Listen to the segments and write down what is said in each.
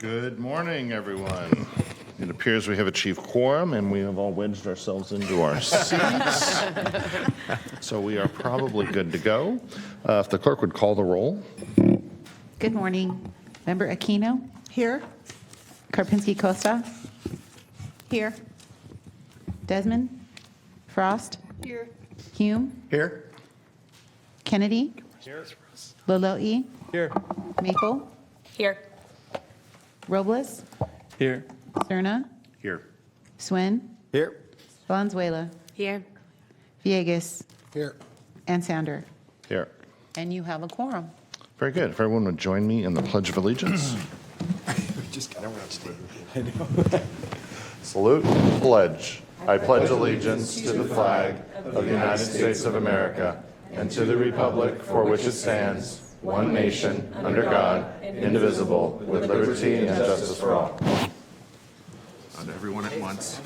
Good morning, everyone. It appears we have achieved quorum and we have all wedged ourselves into our seats. So we are probably good to go. If the clerk would call the roll. Good morning. Member Aquino? Here. Karpinski Costa? Here. Desmond? Frost? Here. Hume? Here. Kennedy? Here. Lolo'i? Here. Maple? Here. Robles? Here. Cerna? Here. Swin? Here. Valenzuela? Here. Villegas? Here. And Sander. Here. And you have a quorum. Very good. If everyone would join me in the Pledge of Allegiance. Just got around today. I know. Salute, pledge. I pledge allegiance to the flag of the United States of America and to the republic for which it stands, one nation, under God, indivisible, with liberty and justice for all. Not everyone at once.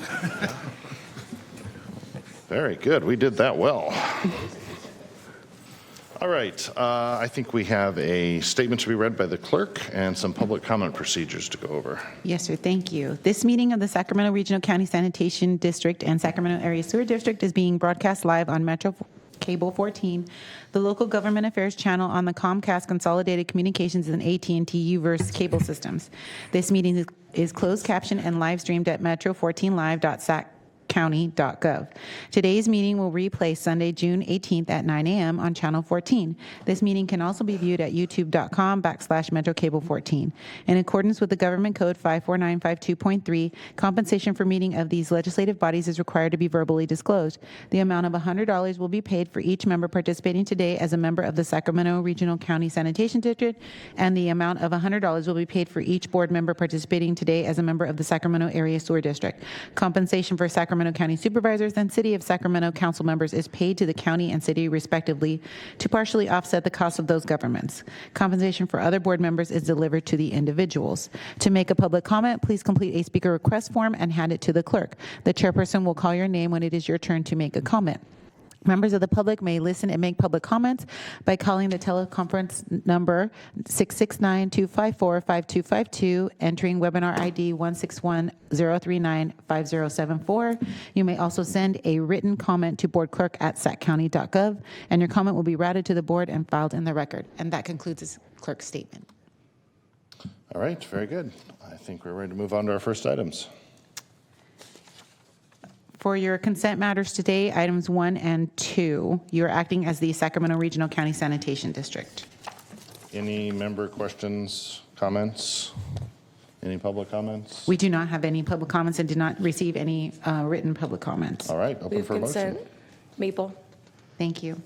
Very good. We did that well. All right. I think we have a statement to be read by the clerk and some public comment procedures to go over. Yes, sir. Thank you. This meeting of the Sacramento Regional County Sanitation District and Sacramento Area Sewer District is being broadcast live on Metro Cable 14, the local government affairs channel on the Comcast Consolidated Communications and AT&T Uverse cable systems. This meeting is closed captioned and live streamed at metro14live.saccounty.gov. Today's meeting will replay Sunday, June 18th at 9 a.m. on Channel 14. This meeting can also be viewed at youtube.com/MetroCable14. In accordance with the Government Code 54952.3, compensation for meeting of these legislative bodies is required to be verbally disclosed. The amount of $100 will be paid for each member participating today as a member of the Sacramento Regional County Sanitation District, and the amount of $100 will be paid for each board member participating today as a member of the Sacramento Area Sewer District. Compensation for Sacramento County Supervisors and City of Sacramento Council members is paid to the county and city respectively to partially offset the cost of those governments. Compensation for other board members is delivered to the individuals. To make a public comment, please complete a speaker request form and hand it to the clerk. The chairperson will call your name when it is your turn to make a comment. Members of the public may listen and make public comments by calling the teleconference number 669-254-5252, entering webinar ID 161-039-5074. You may also send a written comment to boardclerk@saccounty.gov, and your comment will be routed to the board and filed in the record. And that concludes this clerk's statement. All right. Very good. I think we're ready to move on to our first items. For your consent matters today, items 1 and 2, you're acting as the Sacramento Regional County Sanitation District. Any member questions, comments? Any public comments? We do not have any public comments and did not receive any written public comments. All right. Open Move for a motion. consent. Maple. Thank you.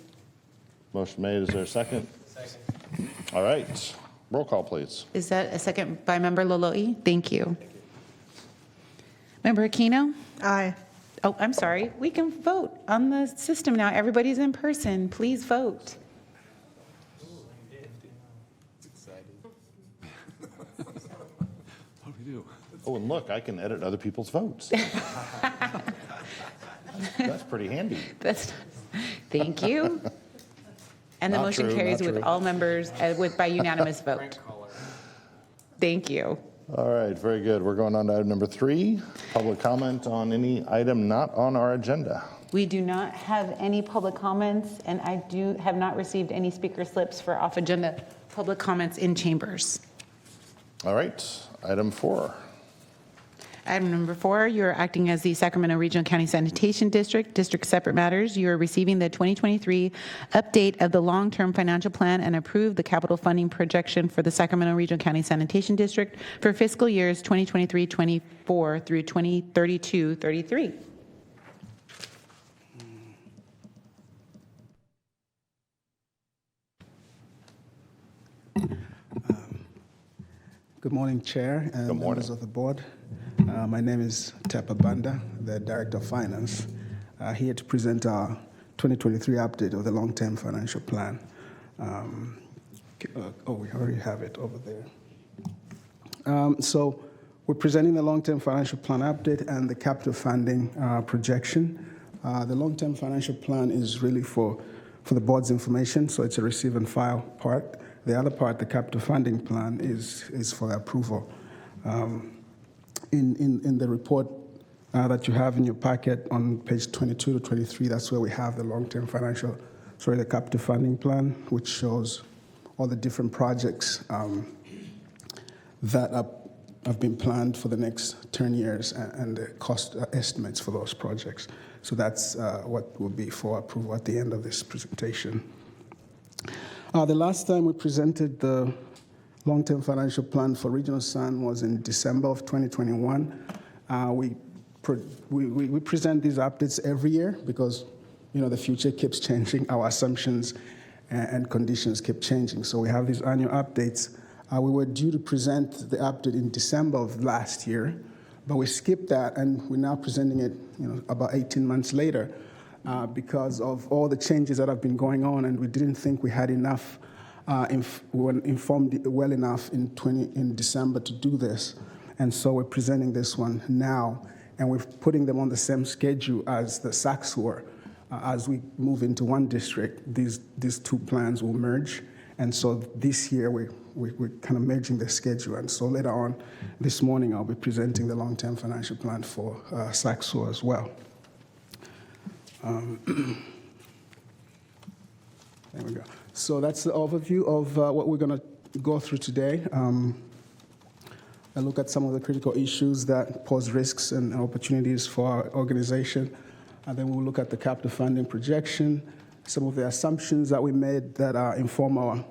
Motion made. Is there a second? Second. All right. Roll call, please. Is that a second by Member Lolo'i? Thank you. Member Aquino? Aye. Oh, I'm sorry. We can vote on the system now. Everybody's in person. Please vote. What do we do? Oh, and look, I can edit other people's votes. That's pretty handy. Thank you. And the Not motion true, carries not with true. all members by unanimous vote. Thank you. All right, very good. We're going on to item number 3, public comment on any item not on our agenda. We do not have any public comments, and I have not received any speaker slips for off-agenda public comments in chambers. All right, item 4. Item number 4, you are acting as the Sacramento Regional County Sanitation District. District separate matters. You are receiving the 2023 update of the long-term financial plan and approve the capital funding projection for the Sacramento Regional County Sanitation District for fiscal years 2023-24 through 2032-33. Good morning, Chair and Good morning. members of the board. My name is Tepa Banda, the Director of Finance, here to present our 2023 update of the long-term financial plan. We already have it over there. So we're presenting the long-term financial plan update and the capital funding projection. The long-term financial plan is really for the board's information, so it's a receive and file part. The other part, the capital funding plan, is for approval. In the report that you have in your packet on page 22 to 23, that's where we have the the capital funding plan, which shows all the different projects that have been planned for the next 10 years and the cost estimates for those projects. So that's what will be for approval at the end of this presentation. The last time we presented the long-term financial plan for Regional Sun was in December of 2021. We present these updates every year because the future keeps changing. Our assumptions and conditions keep changing. So we have these annual updates. We were due to present the update in December of last year, but we skipped that, and we're now presenting it about 18 months later because of all the changes that have been going on, and we didn't think we had enough, we weren't informed well enough in December to do this. And so we're presenting this one now, and we're putting them on the same schedule as the SACs were. As we move into one district, these two plans will merge. And so this year, we're kind of merging the schedule. And so later on this morning, I'll be presenting the long-term financial plan for SACSO as well. There we go. So that's the overview of what we're going to go through today. I look at some of the critical issues that pose risks and opportunities for our organization. And then we'll look at the capital funding projection, some of the assumptions that we made that inform our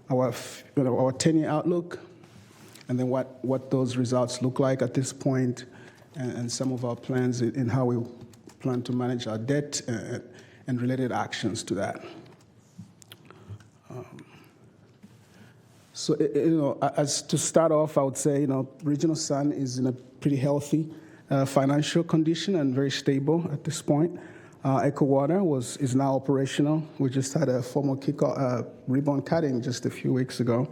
10-year outlook, and then what those results look like at this point, and some of our plans in how we plan to manage our debt and related actions to that. So, as to start off, I would say, Regional Sun is in a pretty healthy financial condition and very stable at this point. Echo Water is now operational. We just had a formal kickoff, ribbon cutting just a few weeks ago.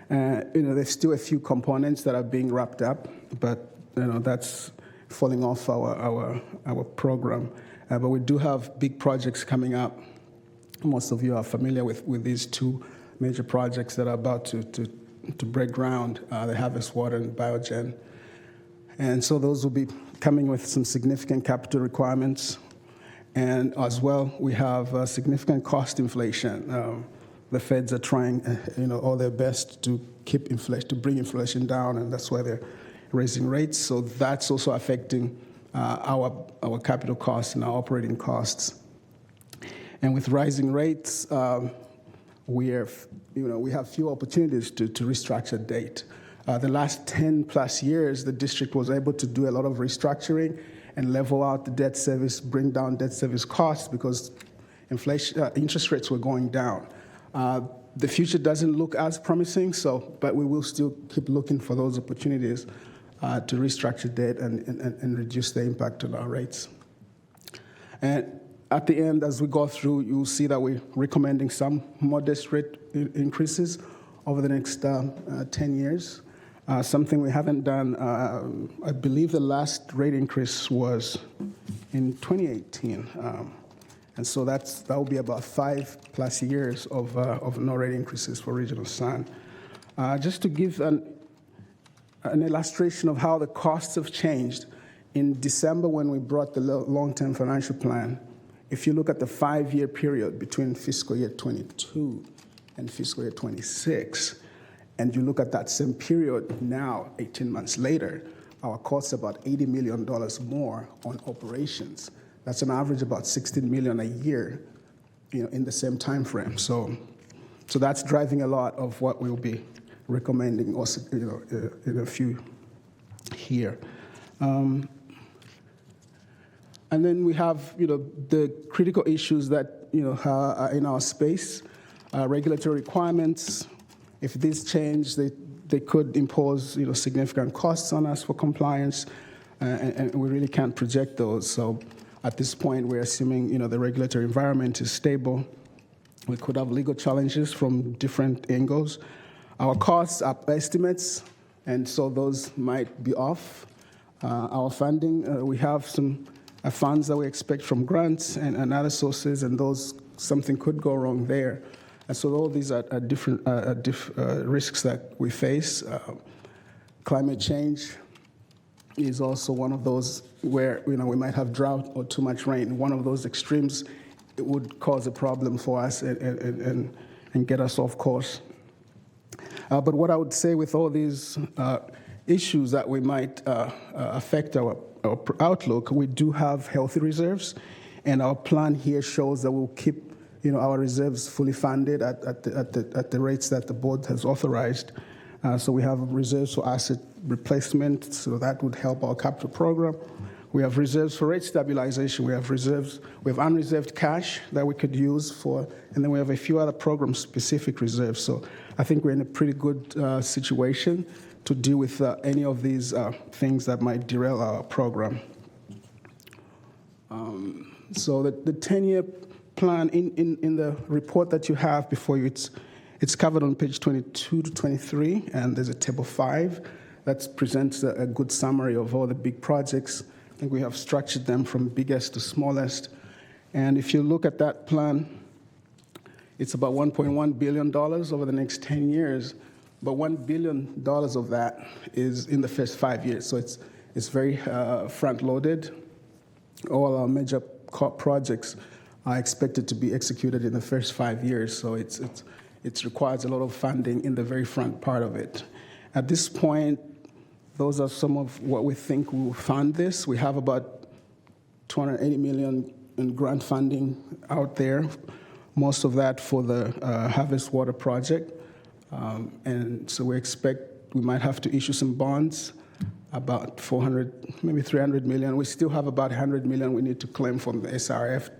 There's still a few components that are being wrapped up, but that's falling off our program. But we do have big projects coming up. Most of you are familiar with these two major projects that are about to break ground, the Harvest Water and Biogen. And so those will be coming with some significant capital requirements. And as well, we have significant cost inflation. The feds are trying, all their best to keep inflation, to bring inflation down, and that's why they're raising rates. So that's also affecting our capital costs and our operating costs. And with rising rates, we have few opportunities to restructure debt. The last 10 plus years, the district was able to do a lot of restructuring and level out the debt service, bring down debt service costs because interest rates were going down. The future doesn't look as promising, but we will still keep looking for those opportunities to restructure debt and reduce the impact on our rates. And at the end, as we go through, you'll see that we're recommending some modest rate increases over the next 10 years. Something we haven't done, I believe the last rate increase was in 2018. And so that will be about 5+ years of no rate increases for Regional Sun. Just to give an illustration of how the costs have changed, in December when we brought the long-term financial plan, if you look at the 5-year period between fiscal year 22 and fiscal year 26, and you look at that same period now, 18 months later, our costs are about $80 million more on operations. That's an average about $16 million a year, in the same time frame. So that's driving a lot of what we'll be recommending also, in a few here. And then we have, the critical issues that, are in our space, regulatory requirements. If these change, they could impose, significant costs on us for compliance, and we really can't project those. So at this point, we're assuming, the regulatory environment is stable. We could have legal challenges from different angles. Our costs are estimates, and so those might be off. Our funding, we have some funds that we expect from grants and other sources, and something could go wrong there. And so all these are different risks that we face. Climate change is also one of those where we might have drought or too much rain. One of those extremes, it would cause a problem for us and get us off course. But what I would say with all these issues that we might affect our outlook, we do have healthy reserves, and our plan here shows that we'll keep our reserves fully funded at the rates that the board has authorized. So we have reserves for asset replacement, so that would help our capital program. We have reserves for rate stabilization. We have reserves. We have unreserved cash that we could use for, and then we have a few other program-specific reserves. So I think we're in a pretty good situation to deal with any of these things that might derail our program. So the 10-year plan in the report that you have before you, it's covered on page 22 to 23, and there's a table 5 that presents a good summary of all the big projects. I think we have structured them from biggest to smallest. And if you look at that plan, it's about $1.1 billion over the next 10 years, but $1 billion of that is in the first 5 years. So it's very front-loaded. All our major projects are expected to be executed in the first 5 years, so it requires a lot of funding in the very front part of it. At this point, those are some of what we think will fund this. We have about $280 million in grant funding out there, most of that for the Harvest Water Project. And so we expect we might have to issue some bonds, about 400, maybe 300 million. We still have about 100 million we need to claim from the SRF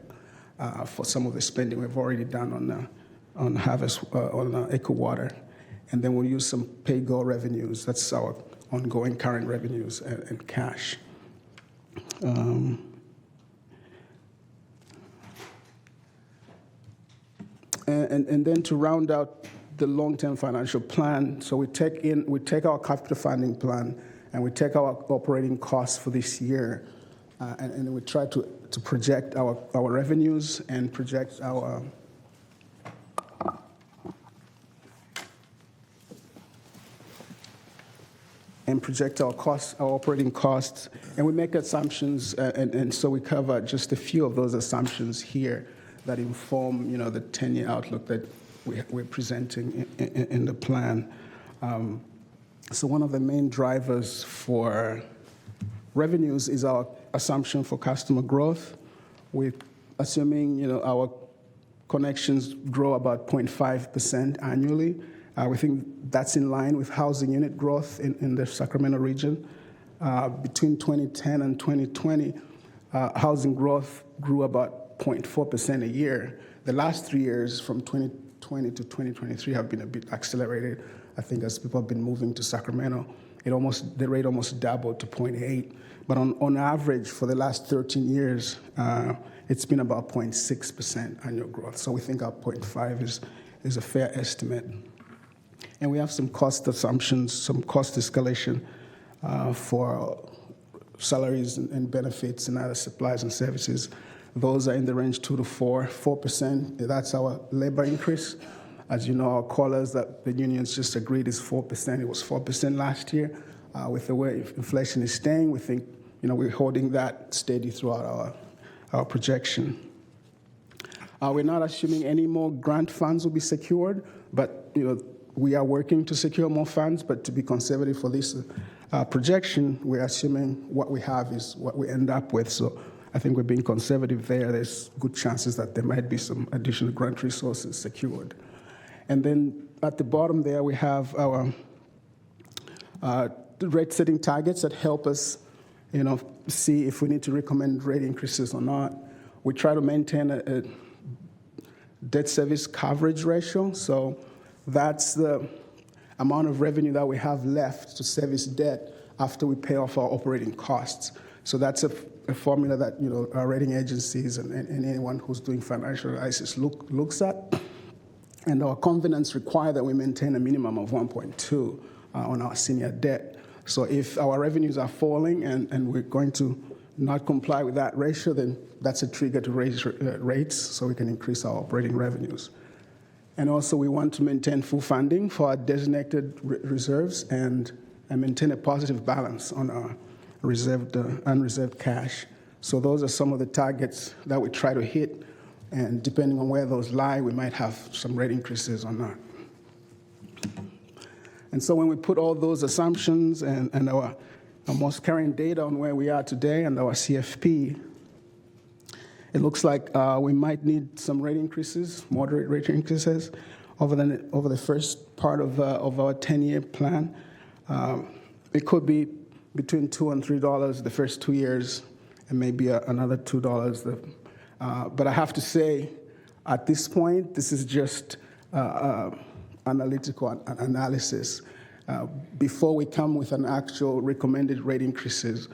for some of the spending we've already done on Harvest, on Eco Water. And then we'll use some pay-go revenues. That's our ongoing current revenues and cash. And then to round out the long-term financial plan, so we take our capital funding plan and we take our operating costs for this year, and we try to project our revenues and project our costs, our operating costs, and we make assumptions, and so we cover just a few of those assumptions here that inform, the 10-year outlook that we're presenting in the plan. So one of the main drivers for revenues is our assumption for customer growth. We're assuming, our connections grow about 0.5% annually. We think that's in line with housing unit growth in the Sacramento region. Between 2010 and 2020, housing growth grew about 0.4% a year. The last 3 years, from 2020 to 2023, have been a bit accelerated. I think as people have been moving to Sacramento, the rate almost doubled to 0.8. But on average, for the last 13 years, it's been about 0.6% annual growth. So we think our 0.5 is a fair estimate. And we have some cost assumptions, some cost escalation for salaries and benefits and other supplies and services. Those are in the range 2 to 4%. That's our labor increase. As you know, our COLAs that the unions just agreed is 4%. It was 4% last year. With the way inflation is staying, we think we're holding that steady throughout our projection. We're not assuming any more grant funds will be secured, but we are working to secure more funds. But to be conservative for this projection, we're assuming what we have is what we end up with. So I think we're being conservative there. There's good chances that there might be some additional grant resources secured. And then at the bottom there, we have our rate-setting targets that help us, see if we need to recommend rate increases or not. We try to maintain a debt service coverage ratio. So that's the amount of revenue that we have left to service debt after we pay off our operating costs. So that's a formula that our rating agencies and anyone who's doing financial analysis looks at. And our covenants require that we maintain a minimum of 1.2 on our senior debt. So if our revenues are falling and we're going to not comply with that ratio, then that's a trigger to raise rates so we can increase our operating revenues. And also we want to maintain full funding for our designated reserves and and maintain a positive balance on our unreserved cash. So those are some of the targets that we try to hit, and depending on where those lie, we might have some rate increases or not. And so when we put all those assumptions and our most current data on where we are today and our CFP, it looks like we might need some rate increases, moderate rate increases, over the first part of our 10-year plan. It could be between $2 and $3 the first 2 years, and maybe another $2. But I have to say, at this point, this is just analytical analysis. Before we come with an actual recommended rate increases,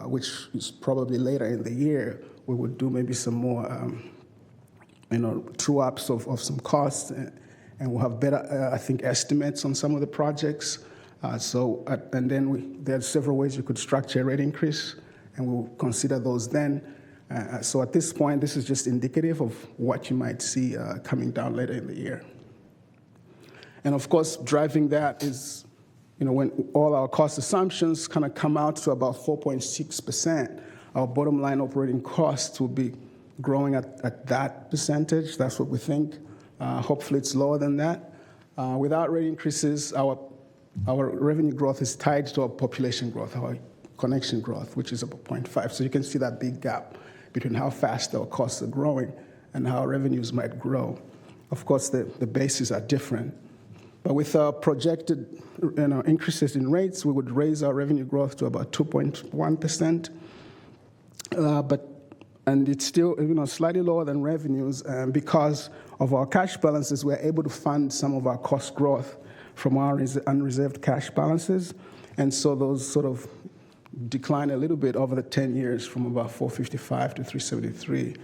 which is probably later in the year, we would do maybe some more, true-ups of some costs, and we'll have better, I think, estimates on some of the projects. And then there are several ways you could structure a rate increase, and we'll consider those then. So at this point, this is just indicative of what you might see coming down later in the year. And of course, driving that is, when all our cost assumptions kind of come out to about 4.6%, our bottom line operating costs will be growing at that percentage. That's what we think. Hopefully, it's lower than that. Without rate increases, our revenue growth is tied to our population growth, our connection growth, which is about 0.5. So you can see that big gap between how fast our costs are growing and how revenues might grow. Of course, the bases are different. But with our projected increases in rates, we would raise our revenue growth to about 2.1%. And it's still slightly lower than revenues, because of our cash balances, we're able to fund some of our cost growth from our unreserved cash balances. And so those sort of decline a little bit over the 10 years from about 455 to 373.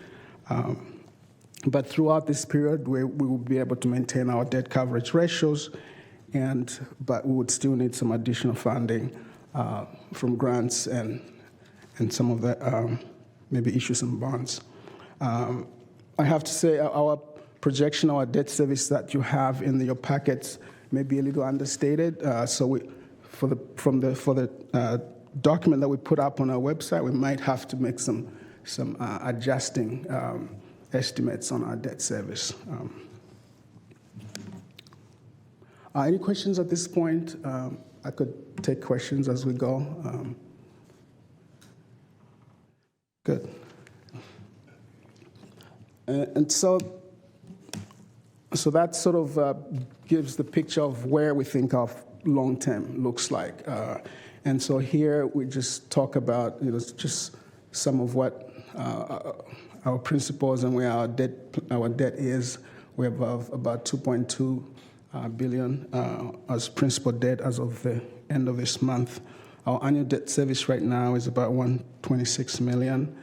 But throughout this period, we will be able to maintain our debt coverage ratios, but we would still need some additional funding from grants and some of the maybe issue some bonds. I have to say our projection, our debt service that you have in your packets may be a little understated. So for the document that we put up on our website, we might have to make some adjusting estimates on our debt service. Any questions at this point? I could take questions as we go. Good. And so that sort of gives the picture of where we think our long term looks like. And so here we just talk about just some of what our principles and where our debt is. We have about $2.2 billion as principal debt as of the end of this month. Our annual debt service right now is about $126 million.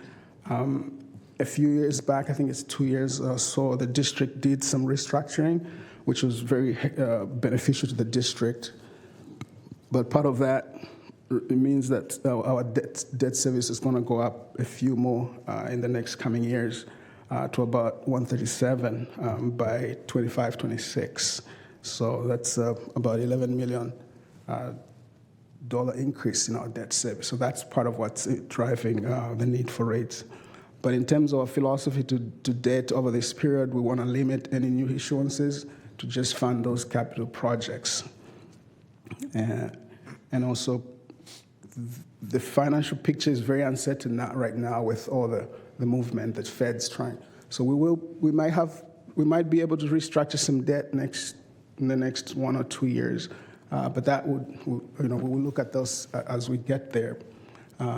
A few years back, I think it's 2 years or so, the district did some restructuring, which was very beneficial to the district. But part of that, it means that our debt service is going to go up a few more in the next coming years to about 137 by 25, 26. So that's about $11 million increase in our debt service. So that's part of what's driving the need for rates. But in terms of our philosophy to debt over this period, we want to limit any new issuances to just fund those capital projects. And also, the financial picture is very uncertain right now with all the movement that Fed's trying. So we might be able to restructure some debt in the next 1 or 2 years, but that we will look at those as we get there.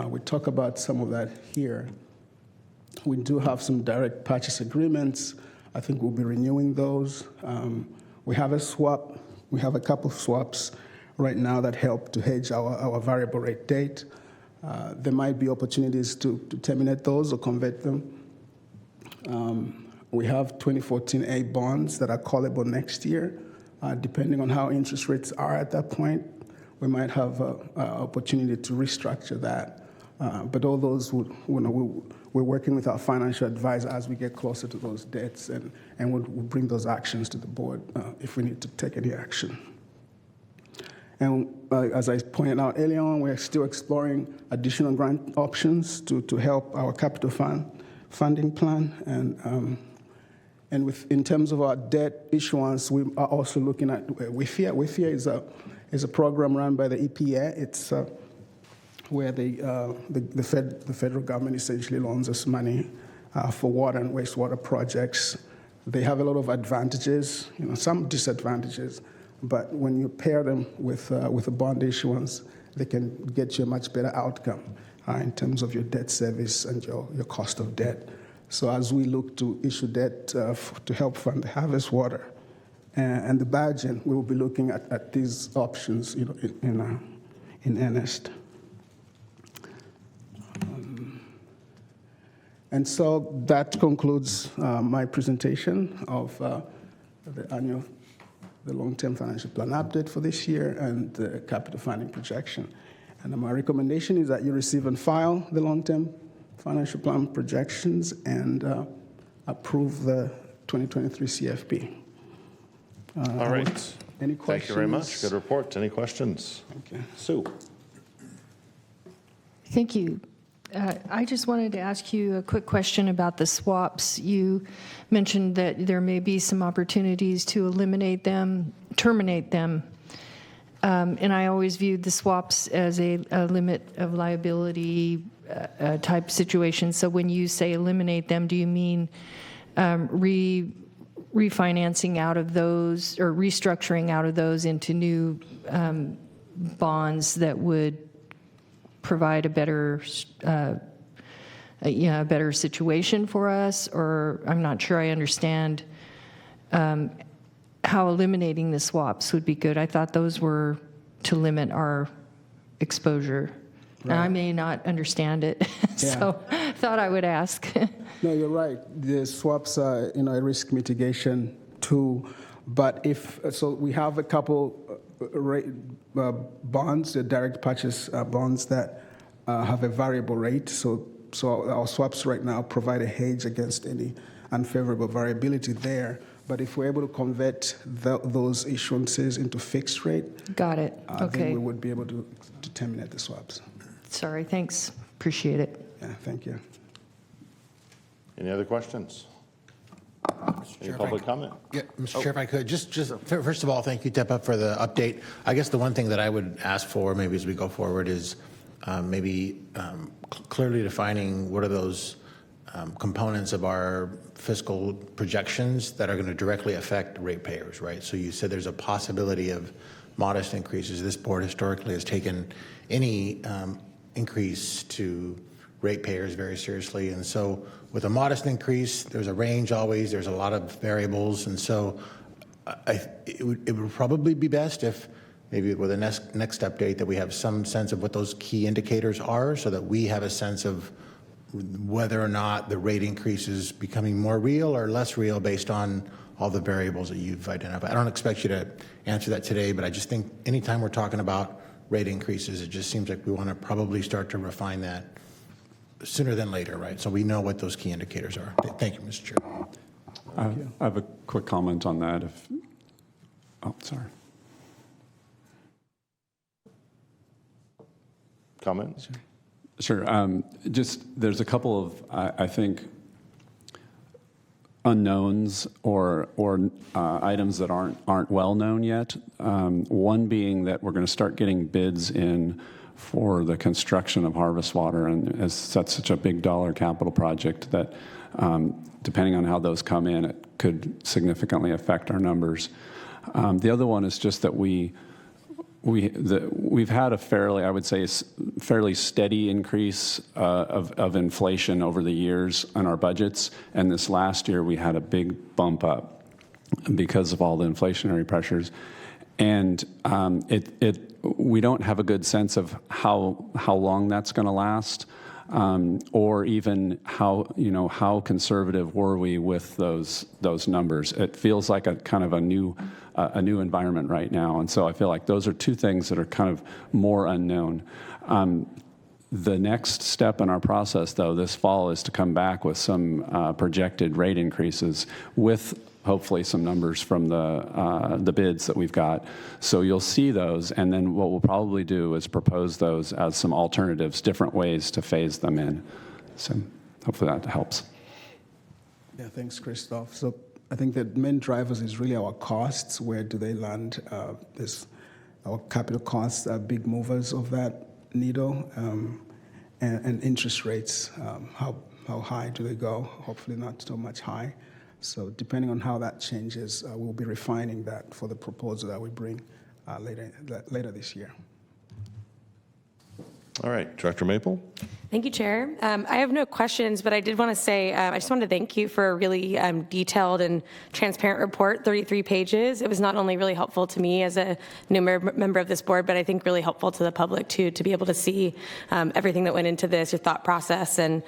We talk about some of that here. We do have some direct purchase agreements. I think we'll be renewing those. We have a swap. We have a couple of swaps right now that help to hedge our variable rate debt. There might be opportunities to terminate those or convert them. We have 2014A bonds that are callable next year. Depending on how interest rates are at that point, we might have an opportunity to restructure that. But all those, we're working with our financial advisor as we get closer to those debts, and we'll bring those actions to the board if we need to take any action. And as I pointed out earlier on, we're still exploring additional grant options to help our capital funding plan. And in terms of our debt issuance, we are also looking at WIFIA. WIFIA is a program run by the EPA. It's where the federal government essentially loans us money for water and wastewater projects. They have a lot of advantages, some disadvantages, but when you pair them with a bond issuance, they can get you a much better outcome in terms of your debt service and your cost of debt. So as we look to issue debt to help fund the harvest water and the biogen, we will be looking at these options, in earnest. And so that concludes my presentation of the long-term financial plan update for this year and the capital funding projection. And my recommendation is that you receive and file the long-term financial plan projections and approve the 2023 CFP. All right. Any questions? Thank you very much. Good report. Any questions? Okay. Sue. Thank you. I just wanted to ask you a quick question about the swaps. You mentioned that there may be some opportunities to eliminate them, terminate them. And I always viewed the swaps as a limit of liability type situation. So when you say eliminate them, do you mean refinancing out of those or restructuring out of those into new bonds that would provide a better situation for us? Or I'm not sure I understand how eliminating the swaps would be good. I thought those were to limit our exposure. Right. Now, I may not understand it, so thought I would ask. No, you're right. The swaps are, a risk mitigation tool. But so we have a couple bonds, the direct purchase bonds that have a variable rate. So our swaps right now provide a hedge against any unfavorable variability there. But if we're able to convert those issuances into fixed rate, got it. Okay. Then we would be able to terminate the swaps. Sorry. Thanks. Appreciate it. Yeah. Thank you. Any other questions? Any public comment? Yeah, Mr. Chair, if I could, just first of all, thank you, Tepa, for the update. I guess the one thing that I would ask for, maybe as we go forward, is clearly defining what are those components of our fiscal projections that are going to directly affect ratepayers, right? So you said there's a possibility of modest increases. This board historically has taken any increase to ratepayers very seriously, and so with a modest increase, there's a range always, there's a lot of variables, and so it would probably be best if maybe with the next update that we have some sense of what those key indicators are so that we have a sense of whether or not the rate increase is becoming more real or less real based on all the variables that you've identified. I don't expect you to answer that today, but I just think anytime we're talking about rate increases, it just seems like we want to probably start to refine that sooner than later, right? So we know what those key indicators are. Thank you, Mr. Chair. I have a quick comment on that. Sorry. Comment? Sure. Just there's a couple of, I think, unknowns or items that aren't well known yet. One being that we're going to start getting bids in for the construction of harvest water, and as that's such a big dollar capital project that depending on how those come in, it could significantly affect our numbers. The other one is just that we've had a fairly, I would say, fairly steady increase of inflation over the years on our budgets, and this last year we had a big bump up because of all the inflationary pressures, and we don't have a good sense of how long that's going to last, or even how conservative were we with those numbers. It feels like a kind of a new environment right now, and so I feel like those are two things that are kind of more unknown. The next step in our process, though, this fall is to come back with some projected rate increases with hopefully some numbers from the bids that we've got. So you'll see those, and then what we'll probably do is propose those as some alternatives, different ways to phase them in. So hopefully that helps. Yeah, thanks, Christoph. So I think the main drivers is really our costs. Where do they land? Our capital costs are big movers of that needle, and interest rates. How high do they go? Hopefully not so much high. So depending on how that changes, we'll be refining that for the proposal that we bring later this year. All right, Director Maple. Thank you, Chair. I have no questions, but I did want to say I just wanted to thank you for a really detailed and transparent report, 33 pages. It was not only really helpful to me as a new member of this board, but I think really helpful to the public too, to be able to see everything that went into this, your thought process. And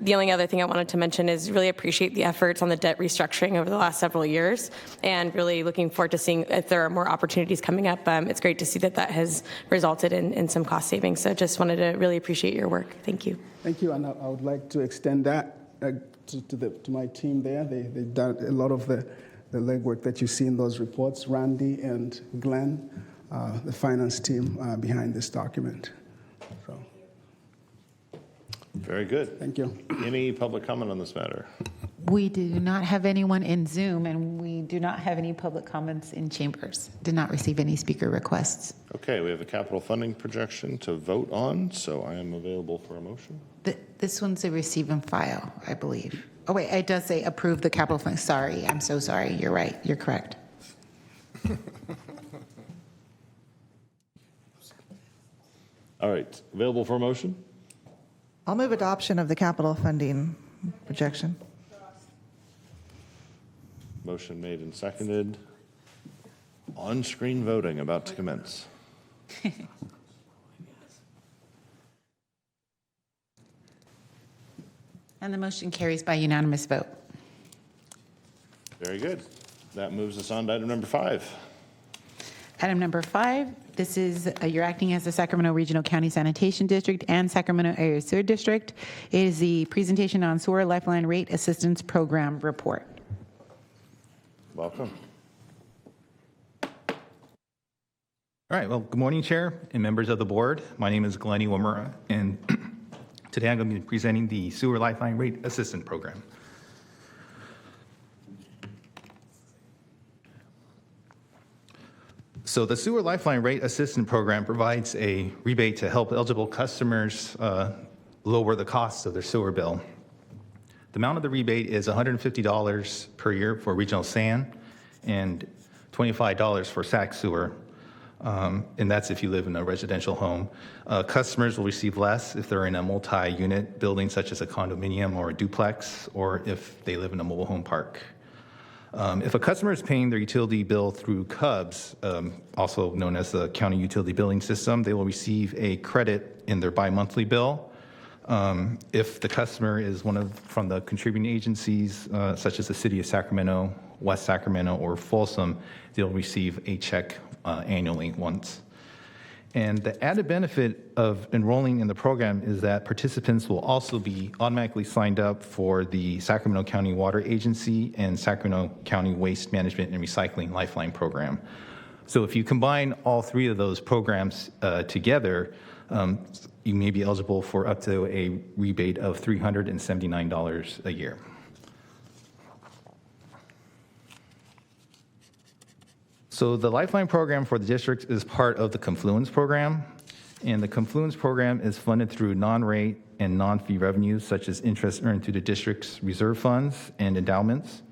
the only other thing I wanted to mention is really appreciate the efforts on the debt restructuring over the last several years, and really looking forward to seeing if there are more opportunities coming up. It's great to see that that has resulted in some cost savings. So just wanted to really appreciate your work. Thank you. Thank you, and I would like to extend that to my team there. They've done a lot of the legwork that you see in those reports. Randy and Glenn, the finance team behind this document. So, Very good. thank you. Any public comment on this matter? We do not have anyone in Zoom, and we do not have any public comments in chambers. Did not receive any speaker requests. Okay, we have a capital funding projection to vote on, so I am available for a motion. This one's a receive and file, I believe. Oh, wait, it does say approve the capital fund. Sorry, I'm so sorry. You're right. You're correct. All right, available for a motion? I'll move adoption of the capital funding projection. Motion made and seconded. On-screen voting about to commence. And the motion carries by unanimous vote. Very good. That moves us on to item number 5. Item number 5, this is, you're acting as the Sacramento Regional County Sanitation District and Sacramento Area Sewer District. It is the presentation on Sewer Lifeline Rate Assistance Program report. Welcome. All right, well, good morning, Chair and members of the board. My name is Glenn Iwamura, and today I'm going to be presenting the Sewer Lifeline Rate Assistance Program. So the Sewer Lifeline Rate Assistance Program provides a rebate to help eligible customers lower the cost of their sewer bill. The amount of the rebate is $150 per year for regional SAN and $25 for SAC sewer, and that's if you live in a residential home. Customers will receive less if they're in a multi-unit building such as a condominium or a duplex, or if they live in a mobile home park. If a customer is paying their utility bill through CUBS, also known as the County Utility Billing System, they will receive a credit in their bi-monthly bill. If the customer is from the contributing agencies, such as the City of Sacramento, West Sacramento, or Folsom, they'll receive a check annually once. And the added benefit of enrolling in the program is that participants will also be automatically signed up for the Sacramento County Water Agency and Sacramento County Waste Management and Recycling Lifeline program. So if you combine all three of those programs together, you may be eligible for up to a rebate of $379 a year. So the Lifeline program for the district is part of the Confluence program, and the Confluence program is funded through non-rate and non-fee revenues such as interest earned through the district's reserve funds and endowments.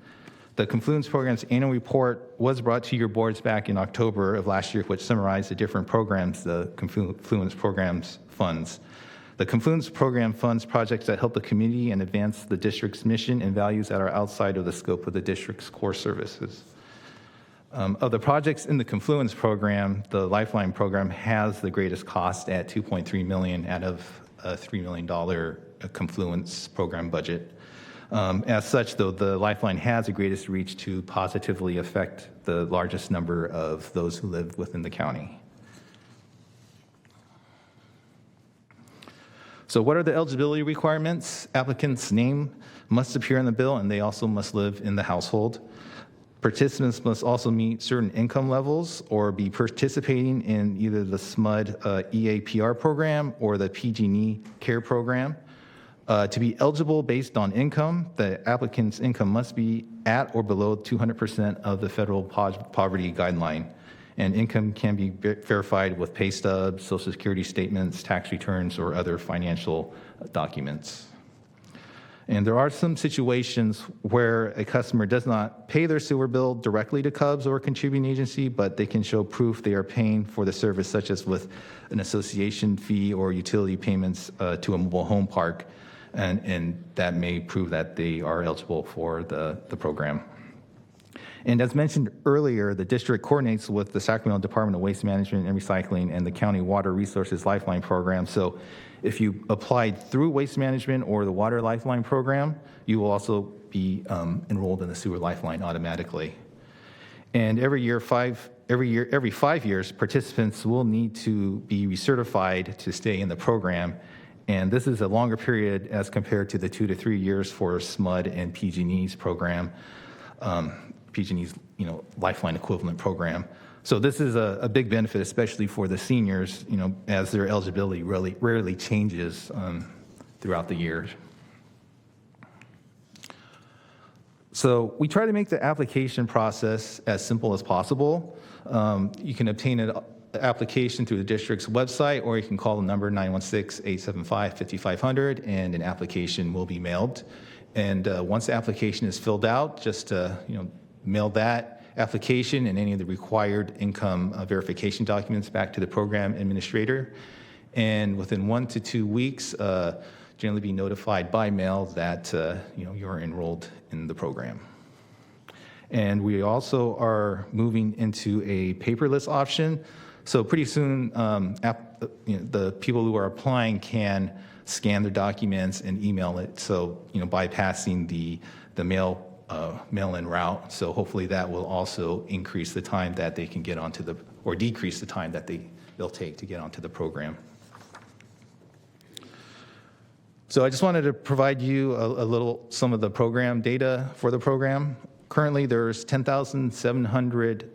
The Confluence program's annual report was brought to your boards back in October of last year, which summarized the different programs the Confluence programs funds. The Confluence program funds projects that help the community and advance the district's mission and values that are outside of the scope of the district's core services. Of the projects in the Confluence program, the Lifeline program has the greatest cost at $2.3 million out of a $3 million Confluence program budget. As such, though, the Lifeline has the greatest reach to positively affect the largest number of those who live within the county. So what are the eligibility requirements? Applicant's name must appear in the bill, and they also must live in the household. Participants must also meet certain income levels or be participating in either the SMUD EAPR program or the PG&E CARE program. To be eligible based on income, the applicant's income must be at or below 200% of the federal poverty guideline. And income can be verified with pay stubs, Social Security statements, tax returns, or other financial documents. And there are some situations where a customer does not pay their sewer bill directly to CUBS or a contributing agency, but they can show proof they are paying for the service, such as with an association fee or utility payments to a mobile home park, and that may prove that they are eligible for the program. And as mentioned earlier, the district coordinates with the Sacramento Department of Waste Management and Recycling and the County Water Resources Lifeline program. So if you applied through Waste Management or the Water Lifeline program, you will also be enrolled in the Sewer Lifeline automatically. And every 5 years, participants will need to be recertified to stay in the program. And this is a longer period as compared to the 2 to 3 years for SMUD and PG&E's program. PG&E's, Lifeline equivalent program. So this is a big benefit, especially for the seniors, as their eligibility really rarely changes throughout the years. So we try to make the application process as simple as possible. You can obtain an application through the district's website, or you can call the number 916-875-5500, and an application will be mailed. And once the application is filled out, just mail that application and any of the required income verification documents back to the program administrator. And within 1 to 2 weeks, generally be notified by mail that you're enrolled in the program. And we also are moving into a paperless option. So pretty soon, the people who are applying can scan their documents and email it. So bypassing the mail-in route. So hopefully that will also increase the time that they can get onto or decrease the time that they'll take to get onto the program. So I just wanted to provide you some of the program data for the program. Currently, there's 10,700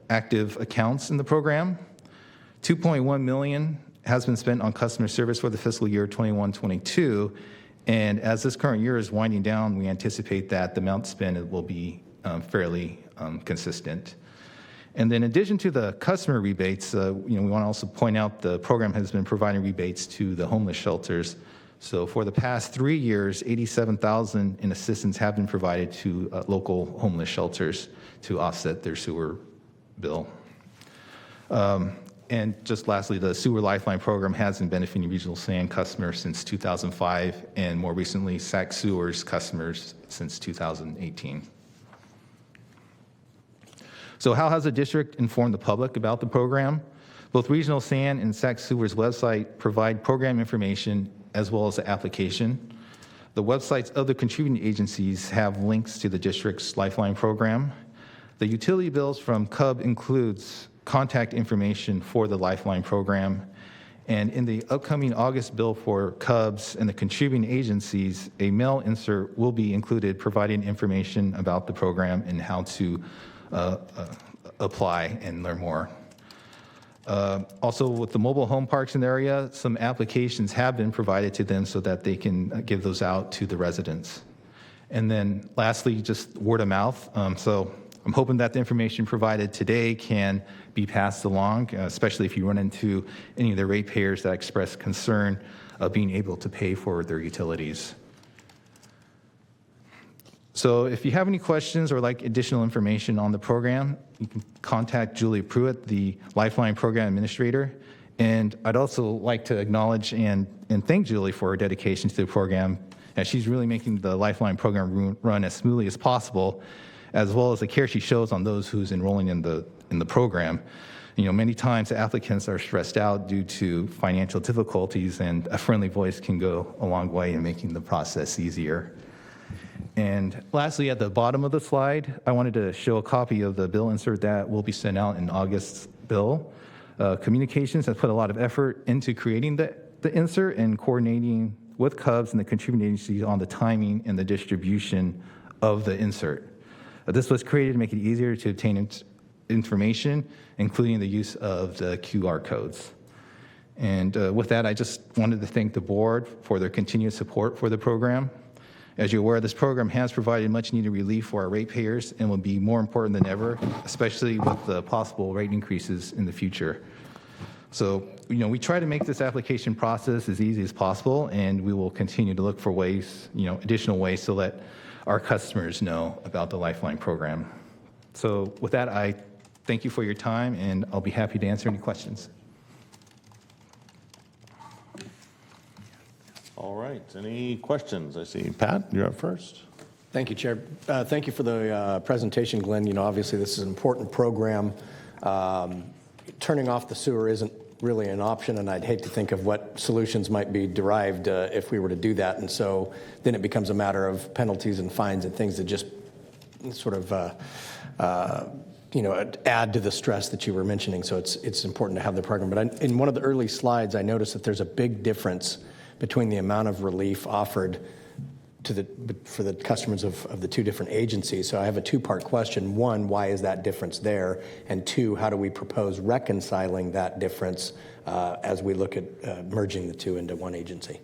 active accounts in the program. 2.1 million has been spent on customer service for the fiscal year 21-22. And as this current year is winding down, we anticipate that the amount spent will be fairly consistent. And then in addition to the customer rebates, we want to also point out the program has been providing rebates to the homeless shelters. So for the past 3 years, $87,000 in assistance have been provided to local homeless shelters to offset their sewer bill. And just lastly, the Sewer Lifeline program has been benefiting Regional Sand customers since 2005, and more recently, Sac Sewers customers since 2018. So how has the district informed the public about the program? Both Regional Sand and Sac Sewers website provide program information as well as the application. The websites of the contributing agencies have links to the district's Lifeline program. The utility bills from CUB includes contact information for the Lifeline program. And in the upcoming August bill for CUBs and the contributing agencies, a mail insert will be included providing information about the program and how to apply and learn more. Also, with the mobile home parks in the area, some applications have been provided to them so that they can give those out to the residents. And then lastly, just word of mouth. So I'm hoping that the information provided today can be passed along, especially if you run into any of the ratepayers that express concern of being able to pay for their utilities. So if you have any questions or like additional information on the program, you can contact Julie Pruitt, the Lifeline Program Administrator. And I'd also like to acknowledge and thank Julie for her dedication to the program, as she's really making the Lifeline program run as smoothly as possible, as well as the care she shows on those who's enrolling in the program. Many times the applicants are stressed out due to financial difficulties, and a friendly voice can go a long way in making the process easier. And lastly, at the bottom of the slide, I wanted to show a copy of the bill insert that will be sent out in August's bill. Communications has put a lot of effort into creating the insert and coordinating with CUBs and the contributing agencies on the timing and the distribution of the insert. This was created to make it easier to obtain information, including the use of the QR codes. And with that, I just wanted to thank the board for their continued support for the program. As you're aware, this program has provided much needed relief for our ratepayers and will be more important than ever, especially with the possible rate increases in the future. So, we try to make this application process as easy as possible, and we will continue to look for ways, additional ways to let our customers know about the Lifeline program. So with that, I thank you for your time, and I'll be happy to answer any questions. All right, any questions? I see Pat, you're up first. Thank you, Chair. Thank you for the presentation, Glenn. Obviously this is an important program. Turning off the sewer isn't really an option, and I'd hate to think of what solutions might be derived if we were to do that. And so then it becomes a matter of penalties and fines and things that just sort of add to the stress that you were mentioning. So it's important to have the program. But in one of the early slides, I noticed that there's a big difference between the amount of relief offered for the customers of the two different agencies. So I have a two-part question. One, why is that difference there? And two, how do we propose reconciling that difference as we look at merging the two into one agency?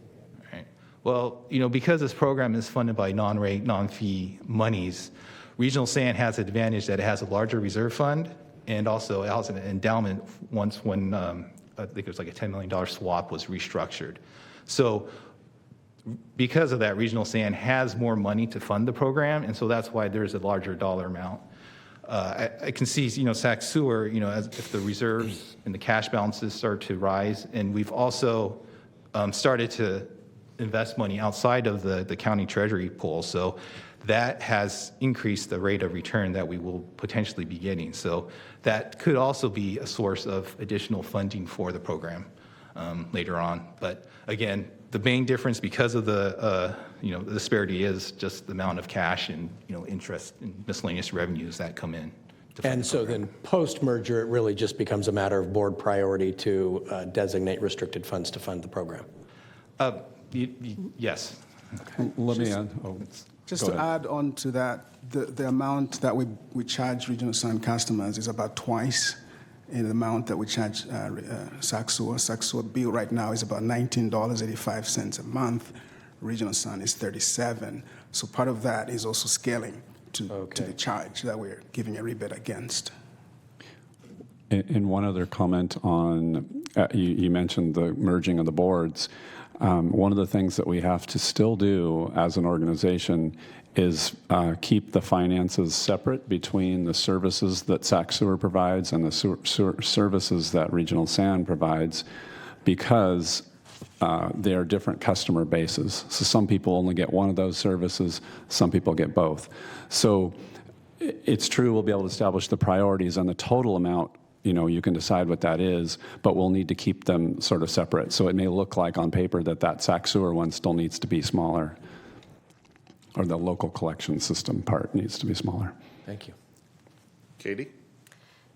Right. Well, because this program is funded by non-rate, non-fee monies, Regional San has the advantage that it has a larger reserve fund, and also it has an endowment when I think it was like a $10 million swap was restructured. So because of that, Regional San has more money to fund the program, and so that's why there's a larger dollar amount. I can see, Sac Sewer, as if the reserves and the cash balances start to rise, and we've also started to invest money outside of the county treasury pool, so that has increased the rate of return that we will potentially be getting. So that could also be a source of additional funding for the program later on. But again, the main difference because of the the disparity is just the amount of cash and interest and miscellaneous revenues that come in. And so then post-merger, it really just becomes a matter of board priority to designate restricted funds to fund the program. Yes. Let me add. Just to add on to that, the amount that we charge Regional Sun customers is about twice in the amount that we charge Sac Sewer. Sac Sewer bill right now is about $19.85 a month. Regional Sun is $37. So part of that is also scaling to the charge that we're giving a rebate against. In one other comment on, you mentioned the merging of the boards. One of the things that we have to still do as an organization is keep the finances separate between the services that Sac Sewer provides and the services that Regional San provides, because they are different customer bases. So some people only get one of those services, some people get both. So it's true we'll be able to establish the priorities and the total amount. You can decide what that is, but we'll need to keep them sort of separate. So it may look like on paper that Sac Sewer one still needs to be smaller, or the local collection system part needs to be smaller. Thank you. Katie?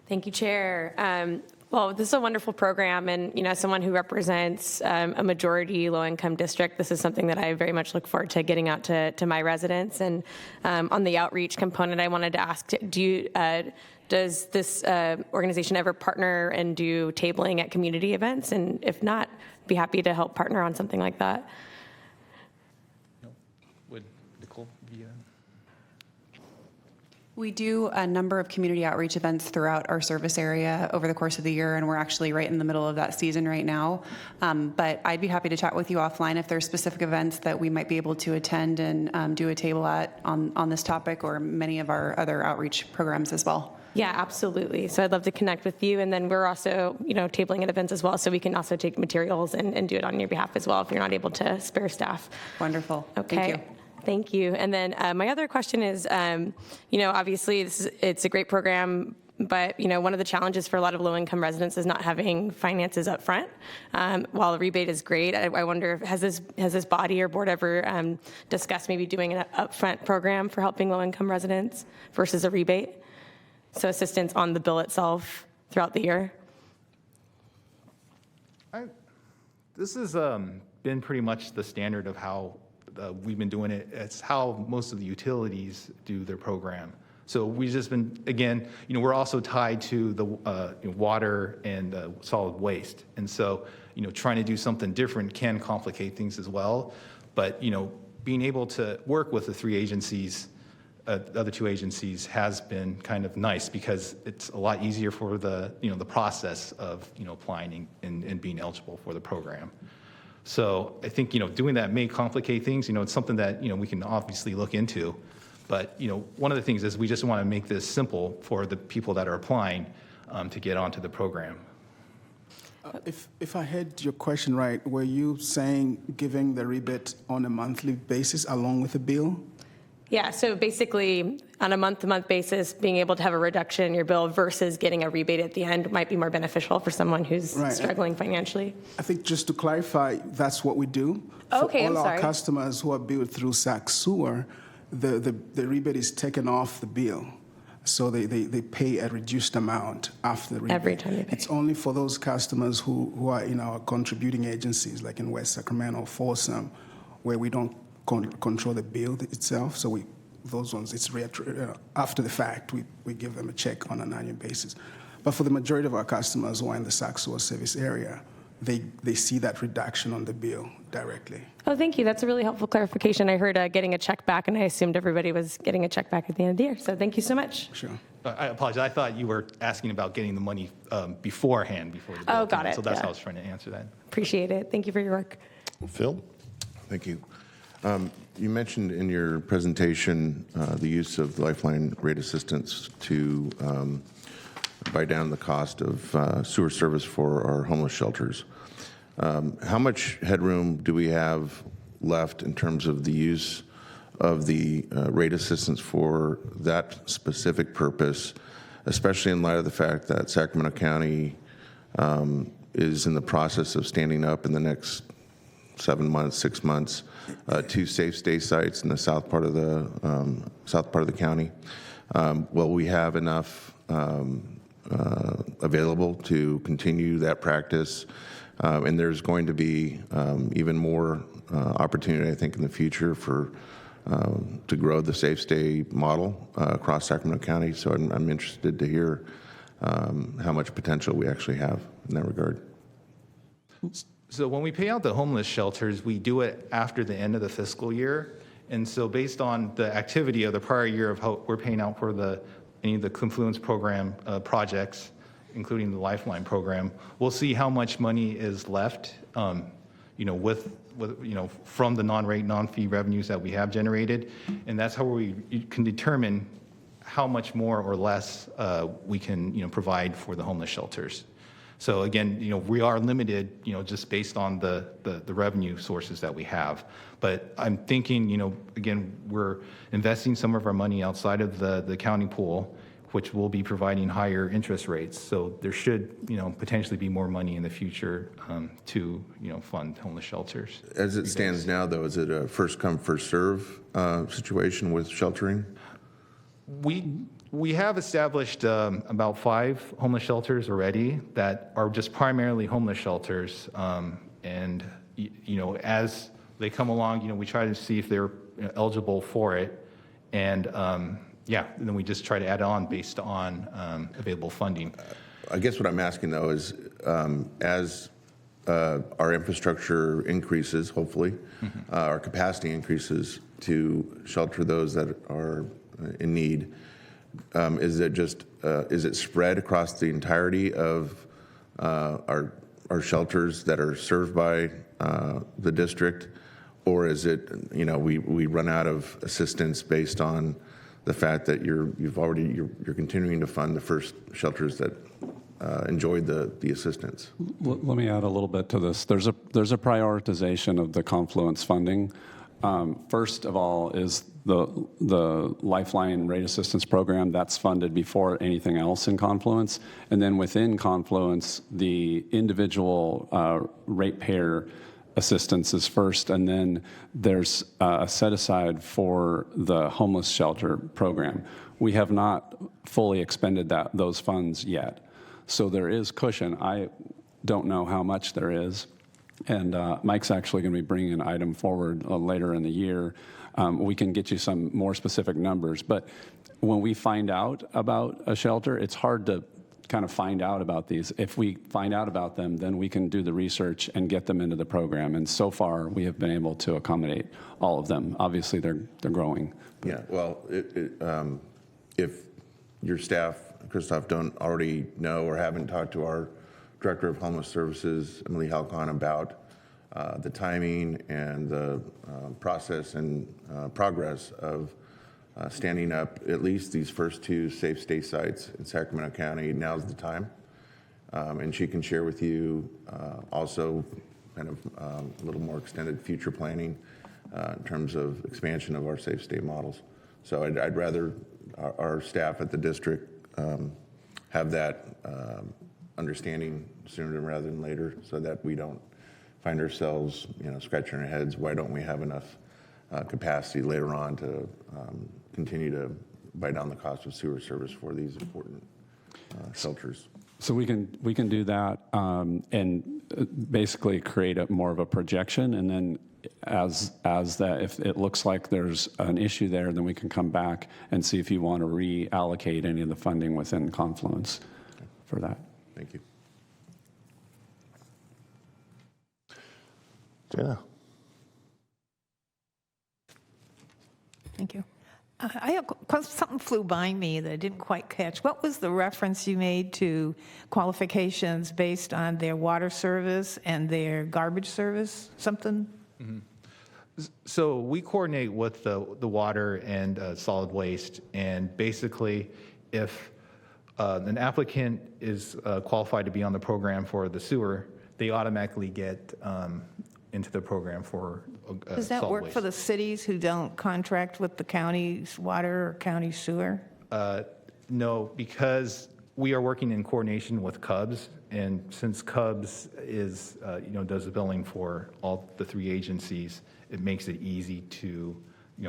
Thank you, Chair. Well, this is a wonderful program, and as someone who represents a majority low-income district, this is something that I very much look forward to getting out to my residents. And on the outreach component, I wanted to ask, does this organization ever partner and do tabling at community events? And if not, be happy to help partner on something like that. Would Nicole be We do a number of community outreach events throughout our service area over the course of the year, and we're actually right in the middle of that season right now. But I'd be happy to chat with you offline if there's specific events that we might be able to attend and do a table at on this topic, or many of our other outreach programs as well. Yeah, absolutely. So I'd love to connect with you. And then we're also, tabling at events as well. So we can also take materials and do it on your behalf as well if you're not able to spare staff. Wonderful. Okay. Thank you. Thank you. And then my other question is, obviously it's a great program, but one of the challenges for a lot of low-income residents is not having finances up front. While the rebate is great, I wonder, has this body or board ever discussed maybe doing an upfront program for helping low-income residents versus a rebate? So assistance on the bill itself throughout the year? This has been pretty much the standard of how we've been doing it. It's how most of the utilities do their program. So we've just been, again, we're also tied to the water and solid waste. And so, trying to do something different can complicate things as well. But, being able to work with the three agencies, the other two agencies, has been kind of nice because it's a lot easier for the, the process of, applying and being eligible for the program. So I think, doing that may complicate things. It's something that, we can obviously look into. But, one of the things is we just want to make this simple for the people that are applying to get onto the program. If I heard your question right, were you saying giving the rebate on a monthly basis along with the bill? Yeah, so basically, on a month-to-month basis, being able to have a reduction in your bill versus getting a rebate at the end might be more beneficial for someone who's struggling financially. I think just to clarify, that's what we do. Okay, For all I'm sorry. our customers who are billed through SAC Sewer, the rebate is taken off the bill. So they pay a reduced amount after the rebate. Every time you pay. It's only for those customers who are in our contributing agencies, like in West Sacramento, Folsom, where we don't control the bill itself. So those ones, it's after the fact, we give them a check on an annual basis. But for the majority of our customers who are in the SAC Sewer service area, they see that reduction on the bill directly. Oh, thank you. That's a really helpful clarification. I heard getting a check back, and I assumed everybody was getting a check back at the end of the year. So thank you so much. Sure. I apologize. I thought you were asking about getting the money beforehand, before the bill. Oh, got came in. it. So that's Yeah. how I was trying to answer that. Appreciate it. Thank you for your work. Phil? Thank you. You mentioned in your presentation the use of the Lifeline rate assistance to buy down the cost of sewer service for our homeless shelters. How much headroom do we have left in terms of the use of the rate assistance for that specific purpose, especially in light of the fact that Sacramento County is in the process of standing up in the next 7 months, 6 months, 2 safe stay sites in the south part of the county? Will we have enough available to continue that practice? And there's going to be even more opportunity, I think, in the future to grow the safe stay model across Sacramento County. So I'm interested to hear how much potential we actually have in that regard. So when we pay out the homeless shelters, we do it after the end of the fiscal year. And so based on the activity of the prior year of how we're paying out for any of the Confluence program projects, including the Lifeline program, we'll see how much money is left, from the non-rate, non-fee revenues that we have generated. And that's how we can determine how much more or less we can, provide for the homeless shelters. So again, we are limited, just based on the revenue sources that we have. But I'm thinking, again, we're investing some of our money outside of the county pool, which will be providing higher interest rates. So there should, potentially be more money in the future to, fund homeless shelters. As it stands now, though, is it a first come, first serve situation with sheltering? We have established about 5 homeless shelters already that are just primarily homeless shelters. And, as they come along, we try to see if they're eligible for it. And, and then we just try to add on based on available funding. I guess what I'm asking, though, is as our infrastructure increases, hopefully, our capacity increases to shelter those that are in need, is it spread across the entirety of our shelters that are served by the district, or is it we run out of assistance based on the fact that you're continuing to fund the first shelters that enjoyed the assistance? Let me add a little bit to this. There's a prioritization of the Confluence funding. First of all is the Lifeline rate assistance program that's funded before anything else in Confluence. And then within Confluence, the individual ratepayer assistance is first, and then there's a set aside for the homeless shelter program. We have not fully expended those funds yet. So there is cushion. I don't know how much there is. And Mike's actually going to be bringing an item forward later in the year. We can get you some more specific numbers. But when we find out about a shelter, it's hard to kind of find out about these. If we find out about them, then we can do the research and get them into the program. And so far, we have been able to accommodate all of them. Obviously, they're growing. Yeah, well, if your staff, Christoph, don't already know or haven't talked to our Director of Homeless Services, Emily Halcon, about the timing and the process and progress of standing up at least these first 2 safe stay sites in Sacramento County, now's the time. And she can share with you also kind of a little more extended future planning in terms of expansion of our safe stay models. So I'd rather our staff at the district have that understanding sooner rather than later, so that we don't find ourselves, scratching our heads. Why don't we have enough capacity later on to continue to buy down the cost of sewer service for these important shelters? So we can do that and basically create more of a projection, and then as that, if it looks like there's an issue there, then we can come back and see if you want to reallocate any of the funding within Confluence for that. Thank you. Jenna. Thank you. Something flew by me that I didn't quite catch. What was the reference you made to qualifications based on their water service and their garbage service? Something? Mm-hmm. So we coordinate with the water and solid waste, and basically if an applicant is qualified to be on the program for the sewer, they automatically get into the program for Does that solid work waste. for the cities who don't contract with the county's water or county sewer? No, because we are working in coordination with Cubs, and since Cubs is, does the billing for all the 3 agencies, it makes it easy to,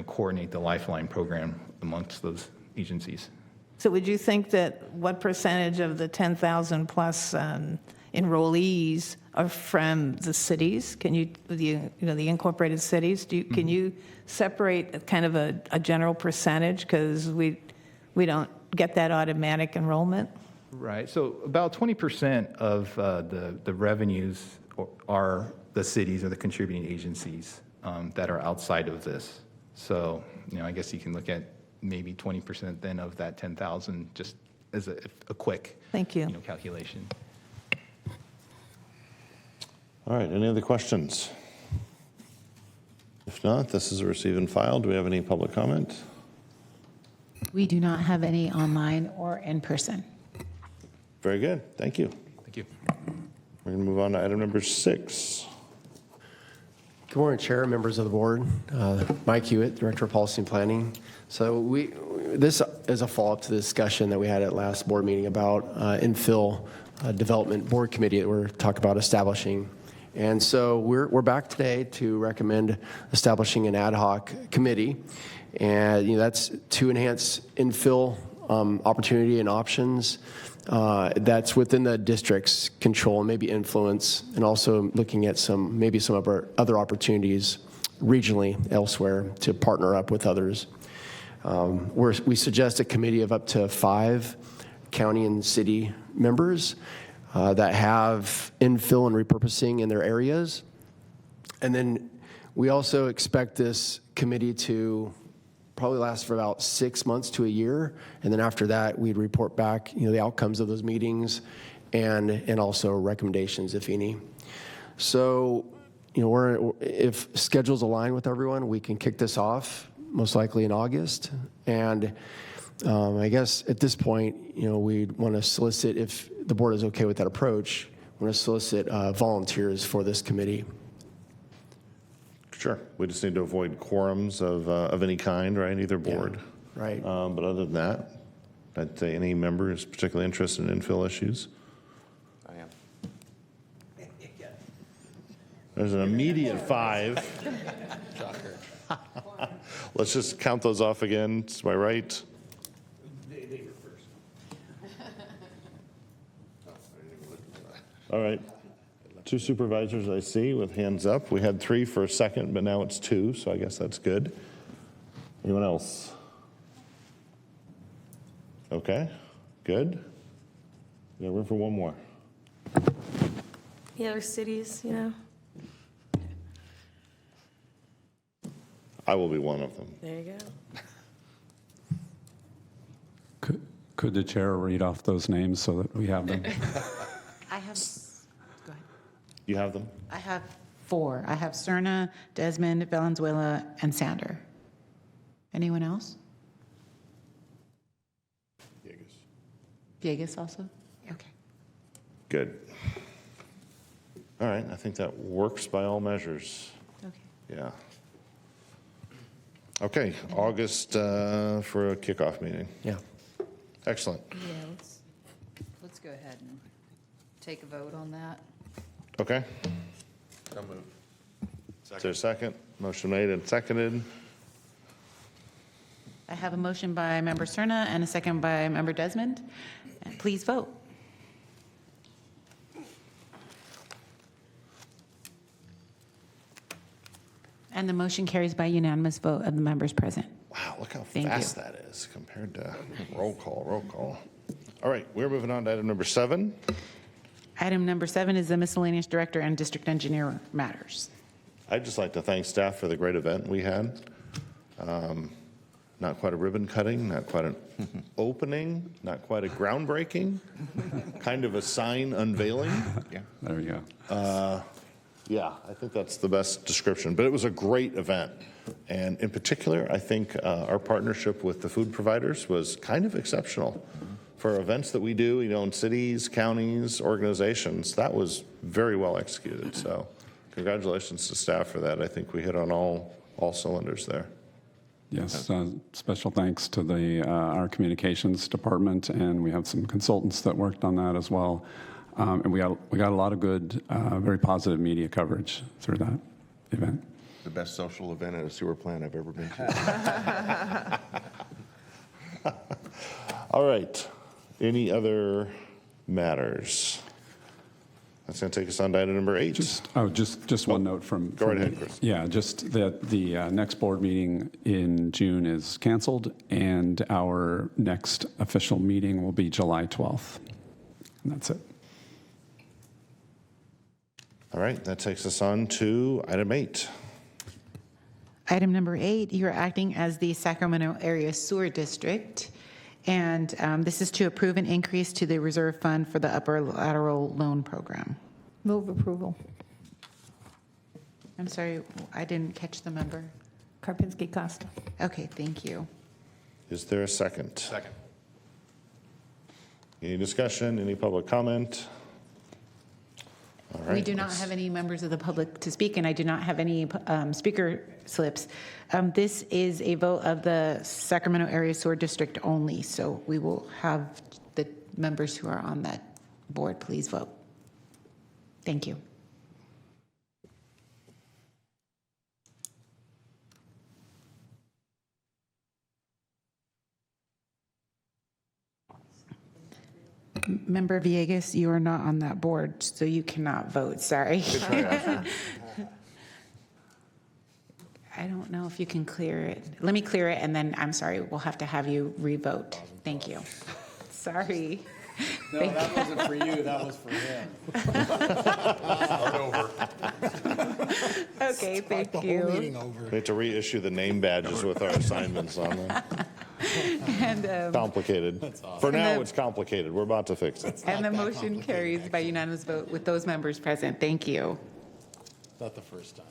coordinate the Lifeline program amongst those agencies. So would you think that what percentage of the 10,000 plus enrollees are from the cities? Can you, the incorporated cities, can you separate kind of a general percentage? Because we don't get that automatic enrollment. Right. So about 20% of the revenues are the cities or the contributing agencies that are outside of this. So, I guess you can look at maybe 20% then of that 10,000 just as a quick Thank you. Calculation. All right, any other questions? If not, this is a receive and file. Do we have any public comment? We do not have any online or in person. Very good, thank you. Thank you. We're going to move on to item number 6. Good morning, Chair, members of the board. Mike Hewitt, Director of Policy and Planning. So this is a follow-up to the discussion that we had at last board meeting about Infill Development Board Committee that we're talking about establishing. And so we're back today to recommend establishing an ad hoc committee. And that's to enhance infill opportunity and options that's within the district's control and maybe influence, and also looking at some of our other opportunities regionally elsewhere to partner up with others. We suggest a committee of up to 5 county and city members that have infill and repurposing in their areas. And then we also expect this committee to probably last for about 6 months to a year. And then after that, we'd report back, the outcomes of those meetings and also recommendations, if any. So, if schedules align with everyone, we can kick this off most likely in August. And I guess at this point, we'd want to solicit, if the board is okay with that approach, we want to solicit volunteers for this committee. Sure, we just need to avoid quorums of any kind, right, either board. Yeah, right. But other than that, I'd say any member is particularly interested in infill issues. I am. There's an immediate 5. Shocker. Let's just count those off again, to my right. They were first. All right. 2 supervisors I see with hands up. We had 3 for a second, but now it's 2, so I guess that's good. Anyone else? Okay, good. We got room for one more. The other cities, you know? I will be one of them. There you go. Could the chair read off those names so that we have them? I have, go ahead. You have them? I have 4. I have Cerna, Desmond, Valenzuela, and Sander. Anyone else? Villegas also? Okay. Good. All right, I think that works by all measures. Okay. Yeah. Okay, August for a kickoff meeting. Yeah. Excellent. Yeah, let's go ahead and take a vote on that. Okay. Is there a second? Motion made and seconded. I have a motion by Member Cerna and a second by Member Desmond. Please vote. And the motion carries by unanimous vote of the members present. Wow, look how Thank fast you. that is compared to roll call. All right, we're moving on to item number 7. Item number 7 is the miscellaneous director and district engineer matters. I'd just like to thank staff for the great event we had. Not quite a ribbon cutting, not quite an opening, not quite a groundbreaking, kind of a sign unveiling. Yeah. There you go. Yeah, I think that's the best description. But it was a great event. And in particular, I think our partnership with the food providers was kind of exceptional. For events that we do, in cities, counties, organizations, that was very well executed. So congratulations to staff for that. I think we hit on all cylinders there. Yes, special thanks to our communications department, and we have some consultants that worked on that as well. And we got a lot of good, very positive media coverage through that event. The best social event at a sewer plant I've ever been to. All right. Any other matters? That's going to take us on to item number 8. Just one note from. Go right ahead, Chris. Yeah, just that the next board meeting in June is canceled, and our next official meeting will be July 12th. And that's it. All right, that takes us on to item 8. Item number 8, you're acting as the Sacramento Area Sewer District, and this is to approve an increase to the reserve fund for the upper lateral loan program. Move approval. I'm sorry, I didn't catch the member. Karpinski Costa. Okay, thank you. Is there a second? Second. Any discussion, any public comment? All right, We do not have any members of the public to speak, and I do not have any speaker slips. This is a vote of the Sacramento Area Sewer District only, so we will have the members who are on that board please vote. Thank you. Member Villegas, you are not on that board, so you cannot vote. Sorry. I don't know if you can clear it. Let me clear it, and then I'm sorry, we'll have to have you re-vote. Thank you. Sorry. No, that wasn't for you, that was for him. Okay, thank you. We have to reissue the name badges with our assignments on them. And, Complicated. For now, it's complicated. We're about to fix it. and the motion carries by unanimous vote with those members present. Thank you. Not the first time.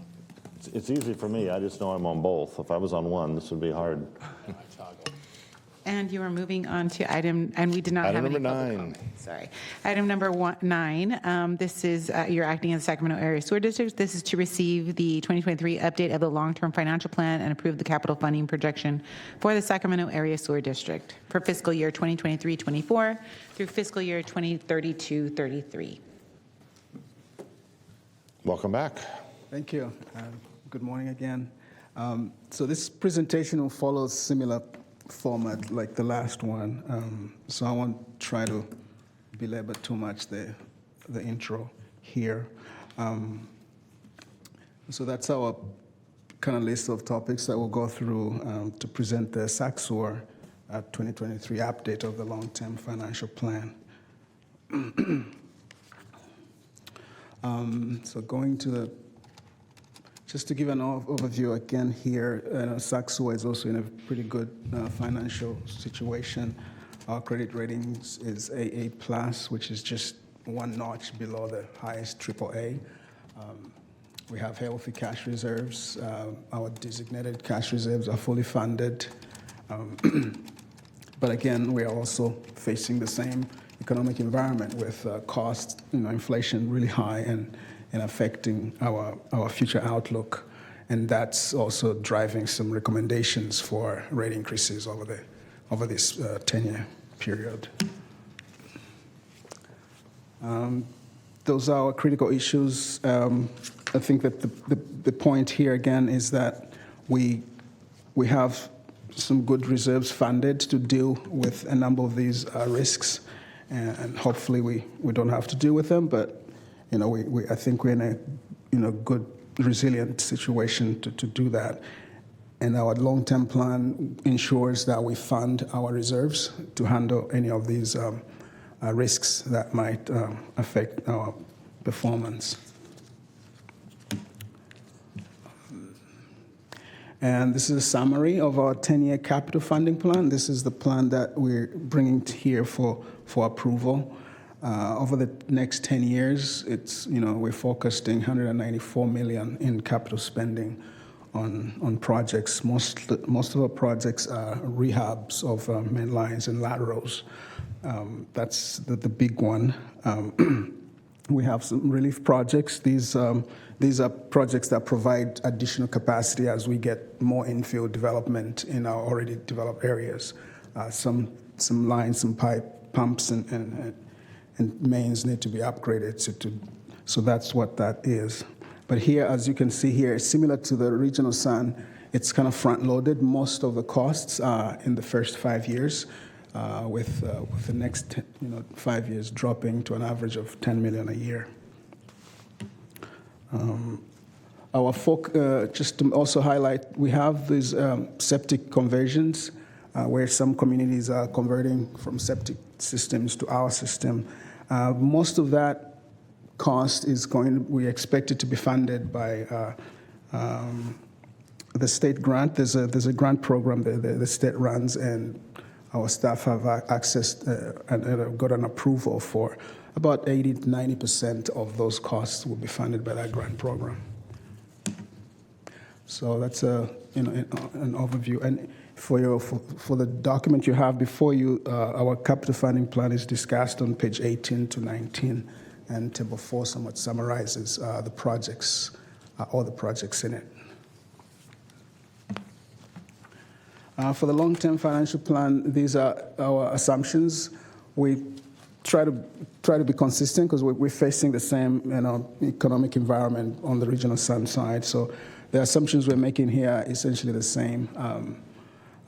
It's easy for me. I just know I'm on both. If I was on one, this would be hard. And you are moving on to item, and we did not have any Item number public 9. comment. Sorry. Item number 9, this is, you're acting as Sacramento Area Sewer District. This is to receive the 2023 update of the long-term financial plan and approve the capital funding projection for the Sacramento Area Sewer District for fiscal year 2023-24 through fiscal year 2032-33. Welcome back. Thank you. Good morning again. So this presentation will follow a similar format like the last one. So I won't try to belabor too much the intro here. So that's our kind of list of topics that we'll go through to present the SACSOR 2023 update of the long-term financial plan. So going to just to give an overview again here, SACSOR is also in a pretty good financial situation. Our credit ratings is AA+, which is just one notch below the highest AAA. We have healthy cash reserves. Our designated cash reserves are fully funded. But again, we are also facing the same economic environment with costs, inflation really high and affecting our future outlook. And that's also driving some recommendations for rate increases over this 10-year period. Those are our critical issues. I think that the point here again is that we have some good reserves funded to deal with a number of these risks, and hopefully we don't have to deal with them. But I think we're in a good, resilient situation to do that. And our long-term plan ensures that we fund our reserves to handle any of these risks that might affect our performance. And this is a summary of our 10-year capital funding plan. This is the plan that we're bringing here for approval. Over the next 10 years, we're forecasting $194 million in capital spending on projects. Most of our projects are rehabs of main lines and laterals. That's the big one. We have some relief projects. These are projects that provide additional capacity as we get more infill development in our already developed areas. Some lines, some pumps, and mains need to be upgraded. So that's what that is. But here, as you can see here, similar to the regional sun, it's kind of front-loaded. Most of the costs are in the first 5 years, with the next 5 years dropping to an average of $10 million a year. Just to also highlight, we have these septic conversions where some communities are converting from septic systems to our system. Most of that cost we expect it to be funded by the state grant. There's a grant program that the state runs, and our staff have accessed and got an approval for about 80 to 90% of those costs will be funded by that grant program. So that's an overview. And for the document you have before you, our capital funding plan is discussed on page 18 to 19, and table 4 somewhat summarizes the projects, all the projects in it. For the long-term financial plan, these are our assumptions. We try to be consistent because we're facing the same economic environment on the regional sun side. So the assumptions we're making here are essentially the same.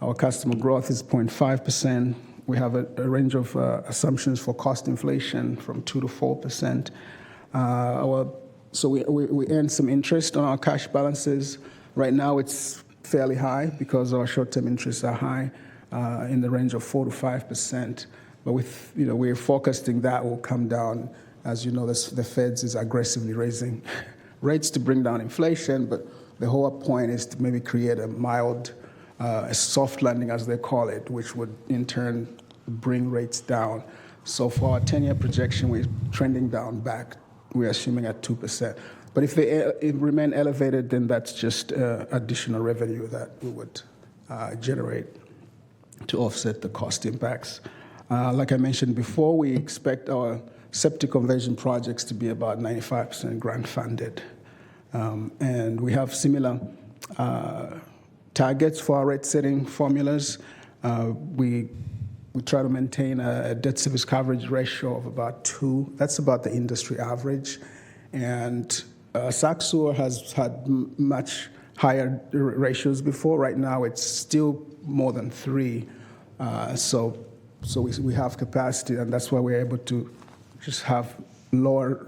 Our customer growth is 0.5%. We have a range of assumptions for cost inflation from 2 to 4%. So we earn some interest on our cash balances. Right now it's fairly high because our short-term interests are high, in the range of 4 to 5%. But we're forecasting that will come down. As you know, the Feds is aggressively raising rates to bring down inflation, but the whole point is to maybe create a mild, a soft landing, as they call it, which would in turn bring rates down. So for our 10-year projection, we're trending down back. We're assuming at 2%. But if they remain elevated, then that's just additional revenue that we would generate to offset the cost impacts. Like I mentioned before, we expect our septic conversion projects to be about 95% grant funded. And we have similar targets for our rate setting formulas. We try to maintain a debt service coverage ratio of about 2. That's about the industry average. And SACSOR has had much higher ratios before. Right now, it's still more than 3. So we have capacity, and that's why we're able to just have lower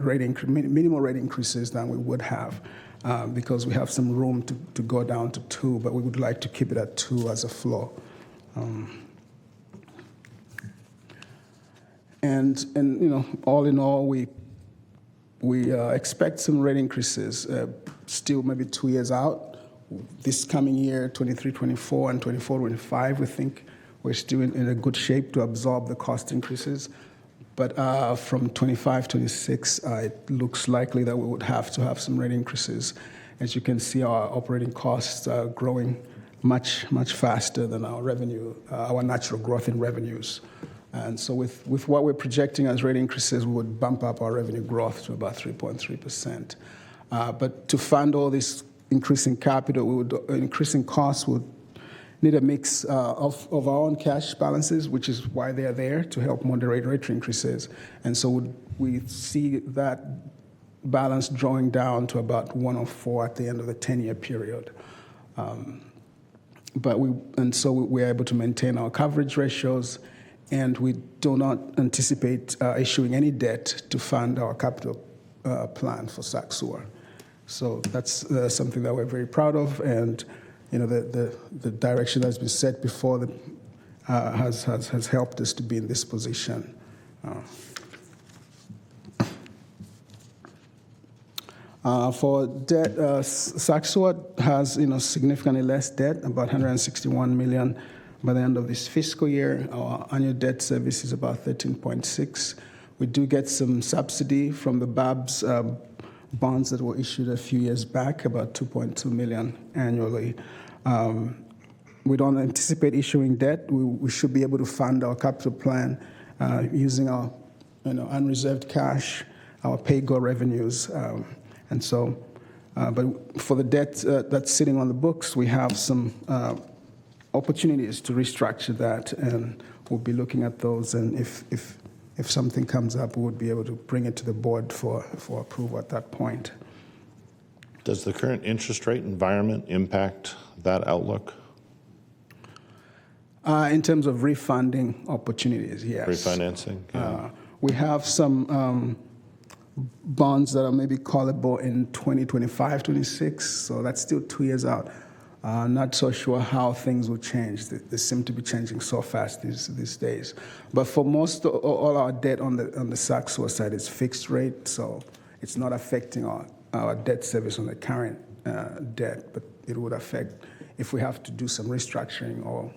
minimal rate increases than we would have because we have some room to go down to 2, but we would like to keep it at 2 as a floor. And all in all, we expect some rate increases still maybe 2 years out. This coming year, 23-24 and 24-25, we think we're still in a good shape to absorb the cost increases. But from 25-26, it looks likely that we would have to have some rate increases. As you can see, our operating costs are growing much, much faster than our revenue, our natural growth in revenues. And so with what we're projecting as rate increases, we would bump up our revenue growth to about 3.3%. But to fund all this increasing capital, increasing costs, would need a mix of our own cash balances, which is why they are there, to help moderate rate increases. And so we see that balance drawing down to about 104 at the end of the 10-year period. So we're able to maintain our coverage ratios, and we do not anticipate issuing any debt to fund our capital plan for Sac Sewer. So that's something that we're very proud of, and the direction that's been set before has helped us to be in this position. For debt, Sac Sewer has significantly less debt, about $161 million by the end of this fiscal year. Our annual debt service is about 13.6. We do get some subsidy from the BABS bonds that were issued a few years back, about $2.2 million annually. We don't anticipate issuing debt. We should be able to fund our capital plan using our unreserved cash, our pay-go revenues. But for the debt that's sitting on the books, we have some opportunities to restructure that, and we'll be looking at those. And if something comes up, we would be able to bring it to the board for approval at that point. Does the current interest rate environment impact that outlook? In terms of refunding opportunities, yes. Refinancing? Yeah. We have some bonds that are maybe callable in 2025, 26, so that's still 2 years out. Not so sure how things will change. They seem to be changing so fast these days. But for all our debt on the Sac Sewer side is fixed rate, so it's not affecting our debt service on the current debt, but it would affect if we have to do some restructuring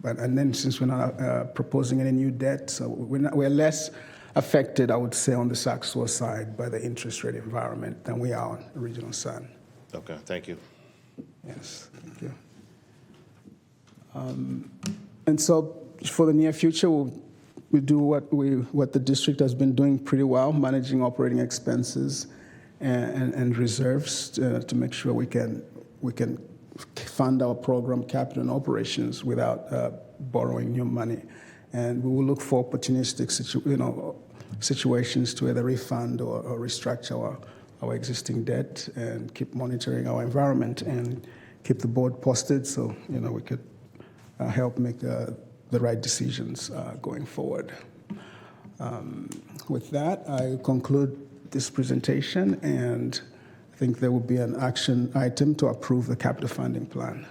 and then since we're not proposing any new debt, so we're less affected, I would say, on the Sac Sewer side by the interest rate environment than we are on Regional Sun. Okay, thank you. Yes, thank you. And so for the near future, we'll do what the district has been doing pretty well, managing operating expenses and reserves to make sure we can fund our program capital and operations without borrowing new money. And we will look for opportunistic situations to either refund or restructure our existing debt, and keep monitoring our environment and keep the board posted so we could help make the right decisions going forward. With that, I conclude this presentation, and I think there will be an action item to approve the capital funding plan.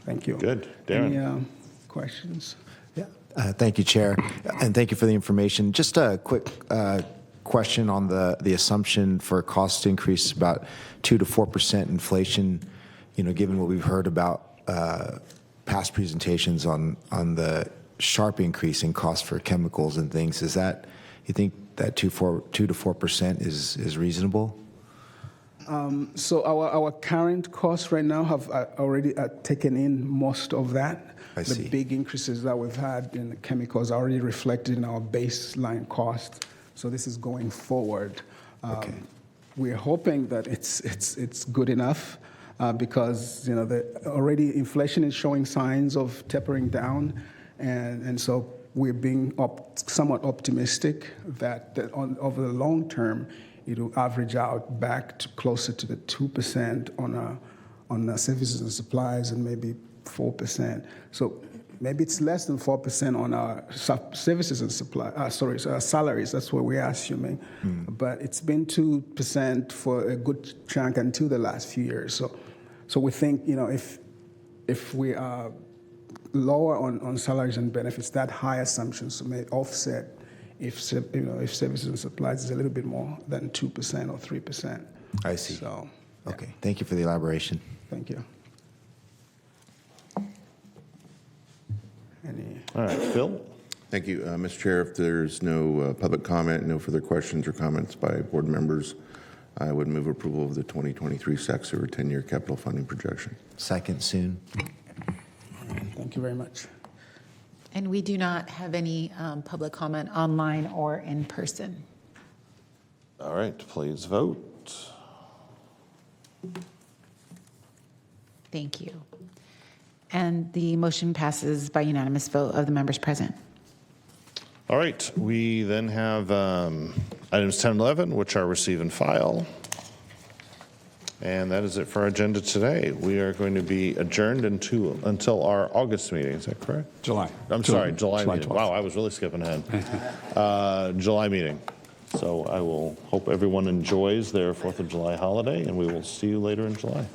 Thank you. Good. Darren. Any questions? Yeah. Thank you, Chair, and thank you for the information. Just a quick question on the assumption for cost increase, about 2 to 4% inflation. Given what we've heard about past presentations on the sharp increase in cost for chemicals and things, is that you think that 2 to 4% is reasonable? So our current costs right now have already taken in most of that. I see. The big increases that we've had in the chemicals are already reflected in our baseline cost. So this is going forward. Okay. We're hoping that it's good enough because already inflation is showing signs of tapering down, and so we're being somewhat optimistic that over the long term it will average out back to closer to the 2% on services and supplies, and maybe 4%. So maybe it's less than 4% on our services and salaries. That's what we're assuming. But it's been 2% for a good chunk until the last few years. So we think, if we are lower on salaries and benefits, that high assumptions may offset if services and supplies is a little bit more than 2% or 3%. I see. So, Okay, thank you for the elaboration. thank you. All right, Phil? Thank you, Mr. Chair. If there's no public comment, no further questions or comments by board members, I would move approval of the 2023 SAC Sewer 10-year capital funding projection. Second soon. Thank you very much. And we do not have any public comment online or in person. All right, please vote. Thank you. And the motion passes by unanimous vote of the members present. All right, we then have items 10 and 11, which are receive and file. And that is it for our agenda today. We are going to be adjourned until our August meeting. Is that correct? July. I'm sorry, July meeting. 12th. Wow, I was really skipping ahead. July meeting. So I will hope everyone enjoys their 4th of July holiday, and we will see you later in July.